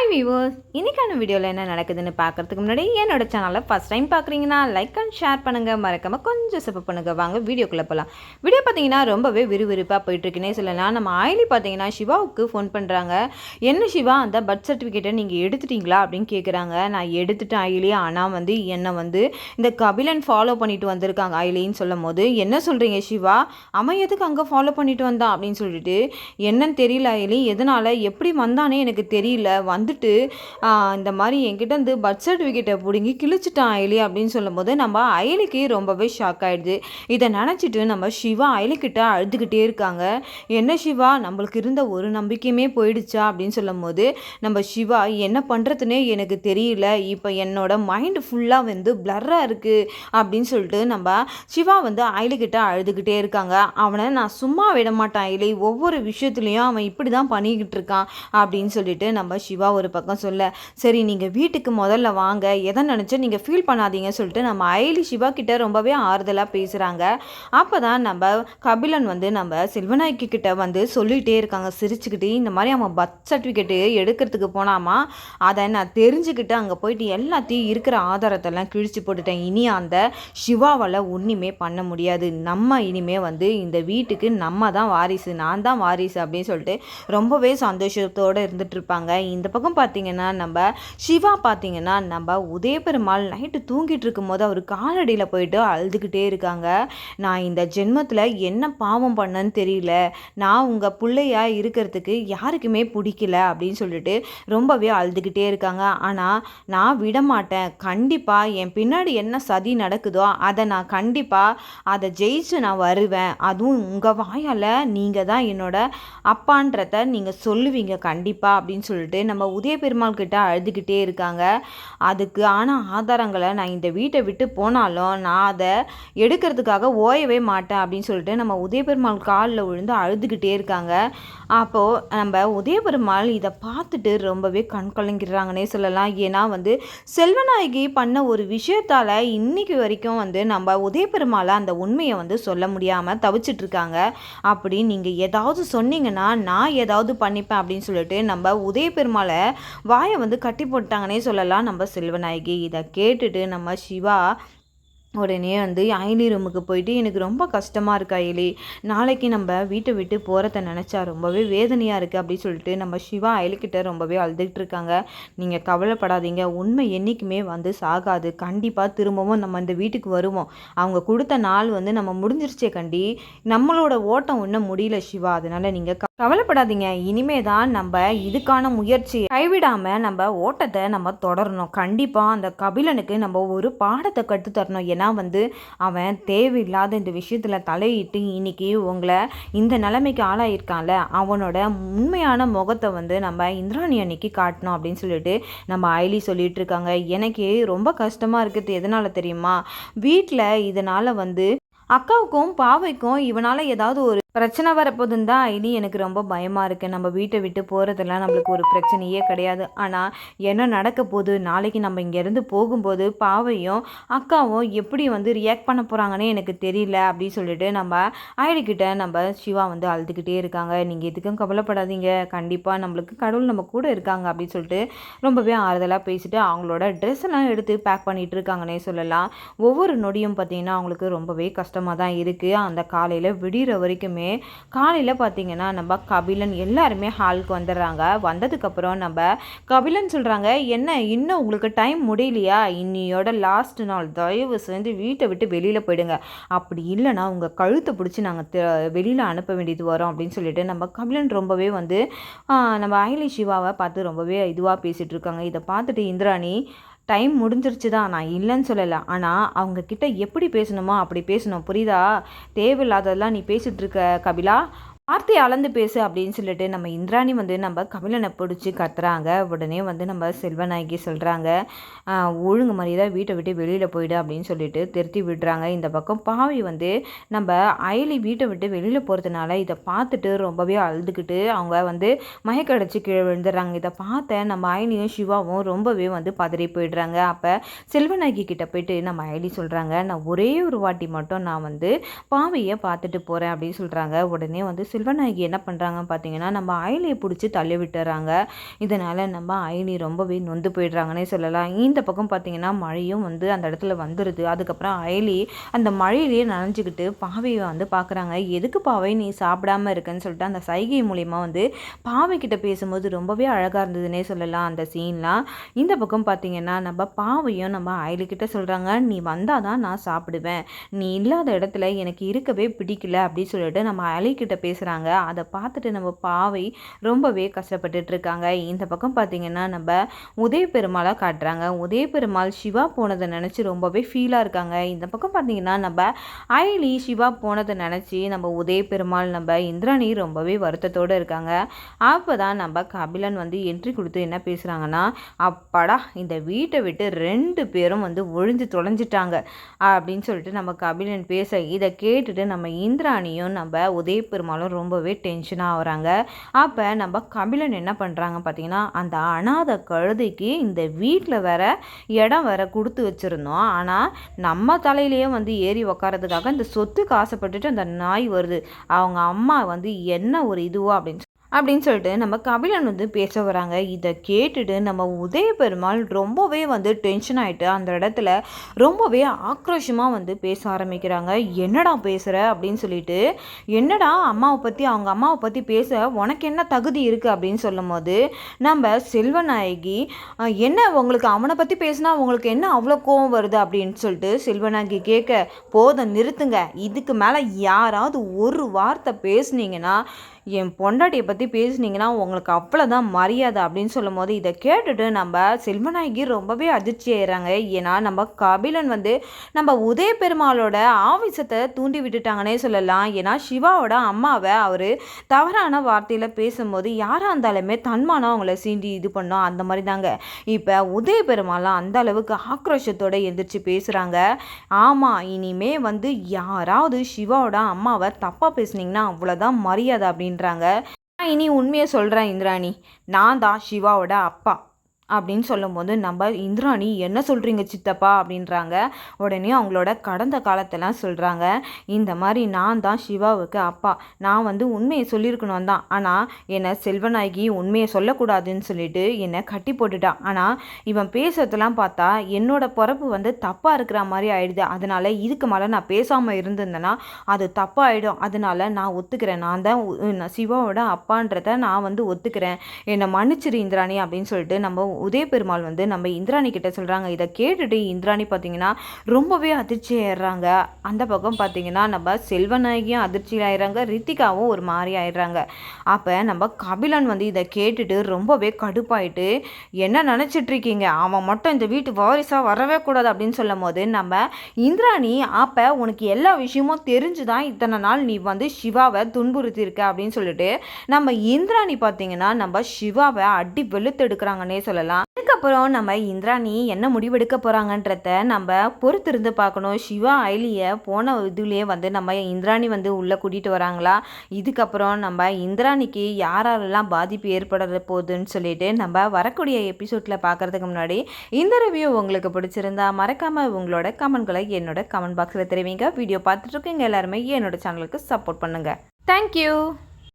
Hi viewers, இன்றைக்கான வீடியோவில் என்ன நடக்குதுன்னு பார்க்குறதுக்கு முன்னாடி என்னோட சேனலை ஃபஸ்ட் டைம் பார்க்குறீங்கன்னா லைக் அண்ட் ஷேர் பண்ணுங்கள், மறக்காமல் கொஞ்சம் சப்போர்ட் பண்ணுங்கள். வாங்க வீடியோக்குள்ளே போகலாம். வீடியோ பார்த்தீங்கன்னா ரொம்பவே விறுவிறுப்பாக போயிட்டுருக்குன்னே சொல்லலாம். நம்ம ஆயிலி பார்த்தீங்கன்னா சிவாவுக்கு ஃபோன் பண்ணுறாங்க. என்ன சிவா, அந்த பர்த் சர்டிஃபிகேட்டை நீங்கள் எடுத்துட்டீங்களா அப்படின்னு கேட்குறாங்க. நான் எடுத்துட்டேன் ஆயிலி, ஆனால் என்னை இந்த கபிலன் ஃபாலோ பண்ணிட்டு வந்திருக்காங்க ஆயிலின்னு சொல்லும் போது, என்ன சொல்கிறீங்க சிவா, அவன் எதுக்கு அங்கே ஃபாலோ பண்ணிட்டு வந்தான் அப்படின்னு சொல்லிட்டு, என்னன்னு தெரியல ஆயிலி, எதனால் எப்படி வந்தானே எனக்கு தெரியல, வந்துட்டு இந்த மாதிரி என்கிட்ட வந்து பர்த் சர்டிஃபிகேட்டை பிடுங்கி கிழிச்சிட்டான் அயலி அப்படின்னு சொல்லும்போது நம்ம அயலிக்கு ரொம்பவே ஷாக் ஆகிடுது. இதை நினச்சிட்டு நம்ம சிவா அயலிக்கிட்ட அழுதுகிட்டே இருக்காங்க. என்ன சிவா, நம்மளுக்கு இருந்த ஒரு நம்பிக்கையுமே போயிடுச்சா அப்படின்னு சொல்லும் போது நம்ம சிவா, என்ன பண்ணுறதுனே எனக்கு தெரியல, இப்போ என்னோட மைண்டு ஃபுல்லாக வந்து பிளர்ராக இருக்குது அப்படின்னு சொல்லிட்டு நம்ம சிவா வந்து அயலிக்கிட்ட அழுதுகிட்டே இருக்காங்க. அவனை நான் சும்மா விட மாட்டேன் அயலி, ஒவ்வொரு விஷயத்துலையும் அவன் இப்படி தான் பண்ணிக்கிட்டு இருக்கான் அப்படின்னு சொல்லிட்டு நம்ம சிவா ஒரு பக்கம் சொல்ல, சரி நீங்கள் வீட்டுக்கு முதல்ல வாங்க, எதை நினச்சா நீங்கள் ஃபீல் பண்ணாதீங்க சொல்லிட்டு நம்ம அயலி சிவா கிட்ட ரொம்பவே ஆறுதலாக பேசுகிறாங்க. அப்போ தான் நம்ம கபிலன் வந்து நம்ம செல்வநாயகி கிட்ட வந்து சொல்லிகிட்டே இருக்காங்க சிரிச்சுக்கிட்டு, இந்த மாதிரி அவன் பர்த் சர்டிஃபிகேட்டு எடுக்கிறதுக்கு போனாமா, அதை நான் தெரிஞ்சுக்கிட்டு அங்கே போயிட்டு எல்லாத்தையும் இருக்கிற ஆதாரத்தெல்லாம் கிழிச்சு போட்டுட்டேன். இனி அந்த சிவாவால் ஒன்றுமே பண்ண முடியாது, நம்ம இனிமே வந்து இந்த வீட்டுக்கு நம்ம தான் வாரிசு, நான் தான் வாரிசு அப்படின்னு சொல்லிட்டு ரொம்பவே சந்தோஷத்தோடு இருந்துட்டு இருப்பாங்க. இந்த பக்கம் பார்த்தீங்கன்னா நம்ம சிவா பார்த்தீங்கன்னா நம்ம உதயபெருமாள் நைட்டு தூங்கிட்டு இருக்கும்போது அவர் காலடியில் போயிட்டு அழுதுகிட்டே இருக்காங்க. நான் இந்த ஜென்மத்தில் என்ன பாவம் பண்ணேன்னு தெரியல, நான் உங்கள் பிள்ளையா இருக்கிறதுக்கு யாருக்குமே பிடிக்கல அப்படின்னு சொல்லிட்டு ரொம்பவே அழுதுகிட்டே இருக்காங்க. ஆனால் நான் விட மாட்டேன், கண்டிப்பாக என் பின்னாடி என்ன சதி நடக்குதோ அதை நான் கண்டிப்பாக அதை ஜெயிச்சு நான் வருவேன், அதுவும் உங்கள் வாயால் நீங்கள் தான் என்னோட அப்பான்றத நீங்கள் சொல்லுவீங்க கண்டிப்பாக அப்படின்னு சொல்லிட்டு நம்ம உதயபெருமாள் கிட்ட அழுதுகிட்டே இருக்காங்க. அதுக்கு ஆனால் ஆதாரங்களை நான் இந்த வீட்டை விட்டு போனாலும் நான் அதை எடுக்கிறதுக்காக ஓயவே மாட்டேன் அப்படின்னு சொல்லிட்டு நம்ம உதயபெருமாள் காலில் விழுந்து அழுதுகிட்டே இருக்காங்க. அப்போது நம்ம உதயபெருமாள் இதை பார்த்துட்டு ரொம்பவே கண் கலங்கிறாங்கன்னே சொல்லலாம். ஏன்னா வந்து செல்வநாயகி பண்ண ஒரு விஷயத்தால் இன்னைக்கு வரைக்கும் வந்து நம்ம உதயபெருமாளை அந்த உண்மையை வந்து சொல்ல முடியாமல் தவிச்சிட்டு இருக்காங்க. அப்படி நீங்கள் ஏதாவது சொன்னீங்கன்னா நான் ஏதாவது பண்ணிப்பேன் அப்படின்னு சொல்லிட்டு நம்ம உதயபெருமாளை வாயை வந்து கட்டி போட்டாங்கன்னே சொல்லலாம் நம்ம செல்வநாயகி. இதை கேட்டுட்டு நம்ம சிவா உடனே வந்து அயலி ரூமுக்கு போயிட்டு, எனக்கு ரொம்ப கஷ்டமாக இருக்குது அயலி, நாளைக்கு நம்ம வீட்டை விட்டு போகிறத நினச்சா ரொம்பவே வேதனையாக இருக்குது அப்படின்னு சொல்லிட்டு நம்ம சிவா அயலிக்கிட்ட ரொம்பவே அழுதுகிட்டு இருக்காங்க. நீங்கள் கவலைப்படாதீங்க, உண்மை என்றைக்குமே வந்து சாகாது, கண்டிப்பாக திரும்பவும் நம்ம இந்த வீட்டுக்கு வருவோம், அவங்க கொடுத்த நாள் வந்து நம்ம முடிஞ்சிருச்சே கண்டி, நம்மளோட ஓட்டம் ஒன்றும் முடியல சிவா, அதனால் நீங்கள் கவலைப்படாதீங்க, இனிமே தான் நம்ம இதுக்கான முயற்சி கைவிடாமல் நம்ம ஓட்டத்தை நம்ம தொடரணும், கண்டிப்பாக அந்த கபிலனுக்கு நம்ம ஒரு பாடத்தை கற்றுத்தரணும். ஏன்னா வந்து அவன் தேவையில்லாத இந்த விஷயத்தில் தலையிட்டு இன்னைக்கு உங்களை இந்த நிலைமைக்கு ஆளாயிருக்கான்ல, அவனோட உண்மையான முகத்தை வந்து நம்ம இந்திராணி அன்னைக்கு காட்டணும் அப்படின்னு சொல்லிட்டு நம்ம அயலி சொல்லிட்டு இருக்காங்க. எனக்கு ரொம்ப கஷ்டமாக இருக்குது, எதனால் தெரியுமா, வீட்டில் இதனால் வந்து அக்காவுக்கும் பாவைக்கும் இவனால் ஏதாவது ஒரு பிரச்சனை வரப்போதுன்னு தான் ஐடி எனக்கு ரொம்ப பயமாக இருக்குது. நம்ம வீட்டை விட்டு போகிறதெல்லாம் நம்மளுக்கு ஒரு பிரச்சனையே கிடையாது, ஆனால் என்ன நடக்க போகுது, நாளைக்கு நம்ம இங்கேருந்து போகும்போது பாவையும் அக்காவும் எப்படி வந்து ரியாக்ட் பண்ண போகிறாங்கன்னே எனக்கு தெரியல அப்படின்னு சொல்லிட்டு நம்ம ஐடிக்கிட்ட நம்ம சிவா வந்து அழுதுகிட்டே இருக்காங்க. நீங்கள் எதுக்கும் கவலைப்படாதீங்க, கண்டிப்பாக நம்மளுக்கு கடவுள் நம்ம கூட இருக்காங்க அப்படின்னு சொல்லிட்டு ரொம்பவே ஆறுதலாக பேசிட்டு அவங்களோட ட்ரெஸ் எல்லாம் எடுத்து பேக் பண்ணிகிட்டு இருக்காங்கன்னே சொல்லலாம். ஒவ்வொரு நொடியும் பார்த்திங்கன்னா அவங்களுக்கு ரொம்பவே கஷ்டமாக தான் இருக்குது. அந்த காலையில் விடிகிற வரைக்குமே காலையில் பார்த்தீங்கன்னா நம்ம கபிலன் எல்லாருமே ஹாலுக்கு வந்துடுறாங்க. வந்ததுக்கப்புறம் நம்ம கபிலன் சொல்கிறாங்க, என்ன இன்னும் உங்களுக்கு டைம் முடியலையா, இன்னையோட லாஸ்ட் நாள், தயவு செஞ்சு வீட்டை விட்டு வெளியில் போயிடுங்க, அப்படி இல்லைனா உங்கள் கழுத்தை பிடிச்சி நாங்கள் வெளியில் அனுப்ப வேண்டியது வரும் அப்படின்னு சொல்லிட்டு நம்ம கபிலன் ரொம்பவே வந்து நம்ம அயலி சிவாவை பார்த்து ரொம்பவே இதுவாக பேசிகிட்டு இருக்காங்க. இதை பார்த்துட்டு இந்திராணி, டைம் முடிஞ்சிருச்சு தான், நான் இல்லைன்னு சொல்லலை, ஆனால் அவங்கக்கிட்ட எப்படி பேசணுமோ அப்படி பேசணும், புரியுதா, தேவையில்லாததெல்லாம் நீ பேசிகிட்டு இருக்க கபிலா, வார்த்தையை அளந்து பேசு அப்படின்னு சொல்லிட்டு நம்ம இந்திராணி வந்து நம்ம கபிலனை பிடிச்சி கத்துறாங்க. உடனே வந்து நம்ம செல்வநாயகி சொல்கிறாங்க, ஒழுங்கு மாதிரிதான் வீட்டை விட்டு வெளியில் போயிடு அப்படின்னு சொல்லிட்டு திருத்தி விடுறாங்க. இந்த பக்கம் பாவி வந்து நம்ம அயலி வீட்டை விட்டு வெளியில் போகிறதுனால இதை பார்த்துட்டு ரொம்பவே அழுதுகிட்டு அவங்க வந்து மயக்கடைச்சி கீழே விழுந்துடுறாங்க. இதை பார்த்த நம்ம அயலியும் சிவாவும் ரொம்பவே வந்து பதறி போயிடுறாங்க. அப்போ செல்வநாயகி கிட்ட போயிட்டு நம்ம அயலி சொல்கிறாங்க, நான் ஒரே ஒரு வாட்டி மட்டும் நான் வந்து பாவையை பார்த்துட்டு போகிறேன் அப்படின்னு சொல்கிறாங்க. உடனே வந்து செல்வநாயகி என்ன பண்ணுறாங்க பார்த்தீங்கன்னா நம்ம அயலியை பிடிச்சி தள்ளி விட்டுறாங்க. இதனால் நம்ம அயலி ரொம்பவே நொந்து போயிடுறாங்கன்னே சொல்லலாம். இந்த பக்கம் பார்த்தீங்கன்னா மழையும் வந்து அந்த இடத்துல வந்துடுது. அதுக்கப்புறம் அயலி அந்த மழையிலேயே நனைஞ்சிக்கிட்டு பாவையை வந்து பார்க்குறாங்க. எதுக்கு பாவை நீ சாப்பிடாம இருக்குன்னு சொல்லிட்டு அந்த சைகை மூலிமா வந்து பாவைக்கிட்ட பேசும்போது ரொம்பவே அழகாக இருந்ததுன்னே சொல்லலாம் அந்த சீன்லாம். இந்த பக்கம் பார்த்தீங்கன்னா நம்ம பாவையும் நம்ம அயலிக்கிட்ட சொல்கிறாங்க, நீ வந்தால் தான் நான் சாப்பிடுவேன், நீ இல்லாத இடத்துல எனக்கு இருக்கவே பிடிக்கல அப்படின்னு சொல்லிட்டு நம்ம அயலிக்கிட்ட பேசுகிறாங்க. அதை பார்த்துட்டு நம்ம பாவை ரொம்பவே கஷ்டப்பட்டுட்டு இருக்காங்க. இந்த பக்கம் பார்த்தீங்கன்னா நம்ம உதய பெருமாளை காட்டுறாங்க. உதய பெருமாள் சிவா போனதை நினச்சி ரொம்பவே ஃபீலாக இருக்காங்க. இந்த பக்கம் பார்த்தீங்கன்னா நம்ம அயலி சிவா போனதை நினச்சி நம்ம உதய பெருமாள் நம்ம இந்திராணி ரொம்பவே வருத்தத்தோடு இருக்காங்க. அப்போ தான் நம்ம கபிலன் வந்து என்ட்ரி கொடுத்து என்ன பேசுகிறாங்கன்னா, அப்பாடா இந்த வீட்டை விட்டு 2 பேரும் வந்து ஒழிஞ்சு தொலைஞ்சிட்டாங்க அப்படின்னு சொல்லிட்டு நம்ம கபிலன் பேச, இதை கேட்டுட்டு நம்ம இந்திராணியும் நம்ம உதய பெருமாளும் ரொம்பவே டென்ஷனாக ஆகிறாங்க. அப்போ நம்ம கபிலன் என்ன பண்ணுறாங்க பார்த்தீங்கன்னா, அந்த அனாதை கழுதைக்கு இந்த வீட்டில் வேற இடம் வேற கொடுத்து வச்சுருந்தோம், ஆனால் நம்ம தலையிலேயே வந்து ஏறி உக்காரதுக்காக இந்த சொத்துக்கு ஆசைப்பட்டுட்டு அந்த நாய் வருது, அவங்க அம்மா வந்து என்ன ஒரு இதுவோ அப்படின்னு சொல்லிட்டு நம்ம கபிலன் வந்து பேச வராங்க. இதை கேட்டுட்டு நம்ம உதய பெருமாள் ரொம்பவே வந்து டென்ஷன் ஆகிட்டு அந்த இடத்துல ரொம்பவே ஆக்ரோஷமாக வந்து பேச ஆரம்பிக்கிறாங்க. என்னடா பேசுகிற அப்படின்னு சொல்லிட்டு, என்னடா அம்மாவை பற்றி அவங்க அம்மாவை பற்றி பேச உனக்கு என்ன தகுதி இருக்குது அப்படின்னு சொல்லும் போது நம்ம செல்வநாயகி, என்ன உங்களுக்கு அவனை பற்றி பேசினா உங்களுக்கு என்ன அவ்வளோ கோவம் வருது அப்படின்னு சொல்லிட்டு செல்வநாயகி கேட்க, போதும் நிறுத்துங்க, இதுக்கு மேலே யாராவது ஒரு வார்த்தை பேசுனீங்கன்னா, என் பொண்டாட்டியை பற்றி பேசுனீங்கன்னா உங்களுக்கு அவ்வளோதான் மரியாதை அப்படின்னு சொல்லும் போது இதை கேட்டுட்டு நம்ம செல்வநாயகி ரொம்பவே அதிர்ச்சி ஆயிடுறாங்க. ஏன்னா நம்ம கபிலன் வந்து நம்ம உதய பெருமாளோட ஆவேசத்தை தூண்டி விட்டுட்டாங்கன்னே சொல்லலாம். ஏன்னா சிவாவோட அம்மாவை அவர் தவறான வார்த்தையில் பேசும்போது யாராக இருந்தாலுமே தன்மானம் அவங்கள சீண்டி இது பண்ணோம், அந்த மாதிரி தாங்க இப்போ உதய பெருமாளாம் அந்த அளவுக்கு ஆக்ரோஷத்தோடு எந்திரிச்சு பேசுகிறாங்க. ஆமாம், இனிமே வந்து யாராவது சிவாவோட அம்மாவை தப்பாக பேசுனீங்கன்னா அவ்வளோதான் மரியாதை அப்படின்னு இனி உண்மையை சொல்கிறேன் இந்திராணி, நான் தான் சிவாவோட அப்பா அப்படின்னு சொல்லும்போது நம்ம இந்திராணி என்ன சொல்கிறீங்க சித்தப்பா அப்படின்றாங்க. உடனே அவங்களோட கடந்த காலத்தெல்லாம் சொல்கிறாங்க. இந்த மாதிரி நான் தான் சிவாவுக்கு அப்பா, நான் வந்து உண்மையை சொல்லியிருக்கணும் தான், ஆனால் என்னை செல்வநாயகி உண்மையை சொல்லக்கூடாதுன்னு சொல்லிட்டு என்னை கட்டி போட்டுட்டான். ஆனால் இவன் பேசுறதெல்லாம் பார்த்தா என்னோட பிறப்பு வந்து தப்பாக இருக்கிற மாதிரி ஆயிடுது, அதனால இதுக்கு மேலே நான் பேசாமல் இருந்திருந்தேன்னா அது தப்பாகிடும், அதனால நான் ஒத்துக்கிறேன், நான் தான் சிவாவோட அப்பான்றதை நான் வந்து ஒத்துக்கிறேன், என்னை மன்னிச்சிரு இந்திராணி அப்படின்னு சொல்லிட்டு நம்ம உதய பெருமாள் வந்து நம்ம இந்திராணி கிட்ட சொல்கிறாங்க. இதை கேட்டுட்டு இந்திராணி பார்த்தீங்கன்னா ரொம்பவே அதிர்ச்சி ஆயிடுறாங்க. அந்த பக்கம் பார்த்தீங்கன்னா நம்ம செல்வநாயகியும் அதிர்ச்சி ஆயிடுறாங்க, ரித்திகாவும் ஒரு மாதிரி ஆயிடுறாங்க. அப்போ நம்ம கபிலன் வந்து இதை கேட்டுட்டு ரொம்பவே கடுப்பாயிட்டு, என்ன நினச்சிட்ருக்கீங்க, அவன் மட்டும் இந்த வீட்டு வாரிசாக வரவே கூடாது அப்படின்னு சொல்லும் போது நம்ம இந்திராணி, அப்போ உனக்கு எல்லா விஷயமும் தெரிஞ்சுதான் இத்தனை நாள் நீ வந்து சிவாவை துன்புறுத்தியிருக்க அப்படின்னு சொல்லிட்டு நம்ம இந்திராணி பார்த்தீங்கன்னா நம்ம சிவாவை அடி வெளுத்தெடுக்கிறாங்கன்னே சொல்லலாம். இதுக்கப்புறம் நம்ம இந்திராணி என்ன முடிவெடுக்க போகிறாங்கன்றத நம்ம பொறுத்திருந்து பார்க்கணும். சிவா அயலியை போன இதுலேயே வந்து நம்ம இந்திராணி வந்து உள்ளே கூட்டிகிட்டு வராங்களா, இதுக்கப்புறம் நம்ம இந்திராணிக்கு யாரெல்லாம் பாதிப்பு ஏற்படுற போகுதுன்னு சொல்லிட்டு நம்ம வரக்கூடிய எபிசோடில் பார்க்குறதுக்கு முன்னாடி இந்த ரிவ்யூ உங்களுக்கு பிடிச்சிருந்தா மறக்காமல் உங்களோட கமெண்ட்களை என்னோட கமெண்ட் பாக்ஸில் தெரிவிங்க. வீடியோ பார்த்துட்ருக்கீங்க எல்லாருமே என்னோட சேனலுக்கு சப்போர்ட் பண்ணுங்கள். தேங்க்யூ.